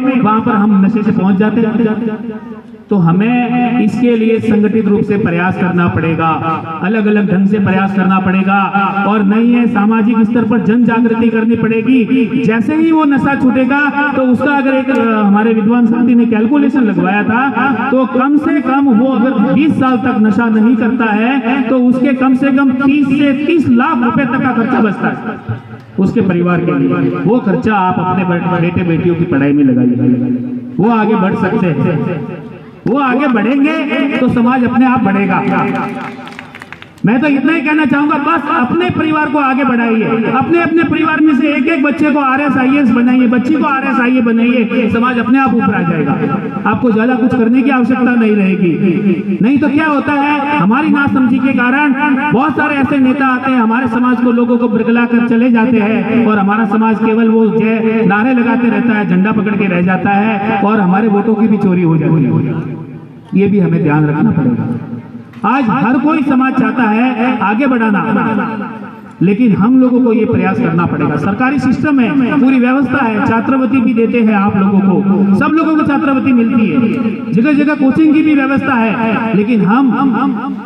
में वहां पर हम नशे से पहुंच जाते हैं। तो हमें इसके लिए संगठित रूप से प्रयास करना पड़ेगा, अलग अलग ढंग से प्रयास करना पड़ेगा और नहीं है सामाजिक स्तर पर जन जागृति करनी पड़ेगी। जैसे ही वो नशा छूटेगा तो उसका अगर एक हमारे विद्वान साथी ने कैलकुलेशन लगवाया था तो कम से कम वो अगर 20 साल तक नशा नहीं करता है तो उसके कम से कम 30 से 30 लाख रुपए तक का खर्चा बचता है उसके परिवार के लिए। वो खर्चा आप अपने बेटे बेटियों की पढ़ाई में लगाइए, वो आगे बढ़ सकते हैं। वो आगे बढ़ेंगे तो समाज अपने आप बढ़ेगा। मैं तो इतना ही कहना चाहूंगा, बस अपने परिवार को आगे बढ़ाइए, अपने अपने परिवार में से एक एक बच्चे को RS IAS बनाइए, बच्ची को RS IAS बनाइए, समाज अपने आप ऊपर आ जाएगा। आपको ज्यादा कुछ करने की आवश्यकता नहीं रहेगी। नहीं तो क्या होता है, हमारी नासमझी के कारण बहुत सारे ऐसे नेता आते हैं, हमारे समाज को लोगों को बरगला कर चले जाते हैं और हमारा समाज केवल वो जय नारे लगाते रहता है, झंडा पकड़ के रह जाता है और हमारे वोटों की भी चोरी हो जाती है। ये भी हमें ध्यान रखना पड़ेगा। आज हर कोई समाज चाहता है आगे बढ़ाना, लेकिन हम लोगों को ये प्रयास करना पड़ेगा। सरकारी सिस्टम है, पूरी व्यवस्था है, छात्रवृत्ति भी देते हैं आप लोगों को, सब लोगों को छात्रवृत्ति मिलती है, जगह जगह कोचिंग की भी व्यवस्था है, लेकिन हम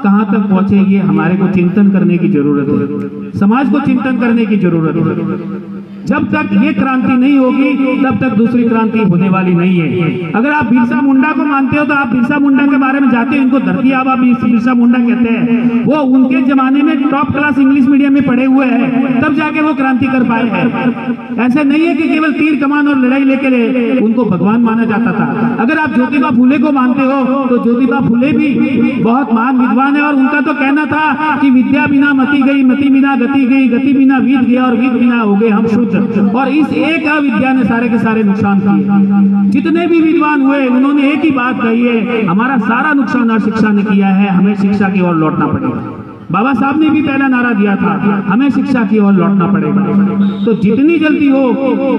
कहां तक पहुंचे ये हमारे को चिंतन करने की जरूरत है, समाज को चिंतन करने की जरूरत है। जब तक ये क्रांति नहीं होगी तब तक दूसरी क्रांति होने वाली नहीं है। अगर आप बिरसा मुंडा को मानते हो तो आप बिरसा मुंडा के बारे में जाते हो, इनको धरती आबा बिरसा मुंडा कहते हैं। वो उनके जमाने में टॉप क्लास इंग्लिश मीडियम में पढ़े हुए हैं, तब जाके वो क्रांति कर पाए हैं। ऐसे नहीं है कि केवल तीर कमान और लड़ाई लेके उनको भगवान माना जाता था। अगर आप ज्योतिबा फुले को मानते हो तो ज्योतिबा फुले भी बहुत महान विद्वान है और उनका तो कहना था कि विद्या बिना मति गई, मति बिना गति गई, गति बिना विद गया और विद बिना हो गए हम शुद्ध। और इस एक अविद्या ने सारे के सारे नुकसान किए। जितने भी विद्वान हुए उन्होंने एक ही बात कही है, हमारा सारा नुकसान और शिक्षा ने किया है, हमें शिक्षा की ओर लौटना पड़ेगा। बाबा साहब ने भी पहला नारा दिया था, हमें शिक्षा की ओर लौटना पड़ेगा। तो जितनी जल्दी हो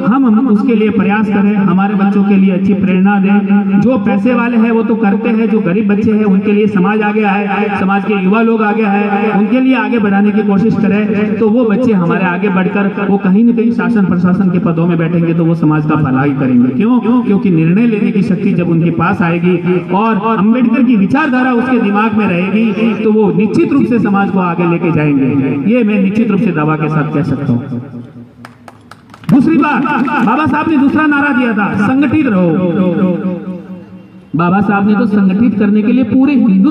हम उसके लिए प्रयास करें, हमारे बच्चों के लिए अच्छी प्रेरणा दें। जो पैसे वाले हैं वो तो करते हैं, जो गरीब बच्चे हैं उनके लिए समाज आ गया है, समाज के युवा लोग आ गया है, उनके लिए आगे बढ़ाने की कोशिश करें। तो वो बच्चे हमारे आगे बढ़कर वो कहीं न कहीं शासन प्रशासन के पदों में बैठेंगे तो वो समाज का भलाई करेंगे। क्यों? क्योंकि निर्णय लेने की शक्ति जब उनके पास आएगी और अम्बेडकर की विचारधारा उसके दिमाग में रहेगी तो वो निश्चित रूप से समाज को आगे लेके जाएंगे। ये मैं निश्चित रूप से दावा के साथ कह सकता हूं। दूसरी बात, बाबा साहब ने दूसरा नारा दिया था, संगठित रहो। बाबा साहब ने तो संगठित करने के लिए पूरे हिंदू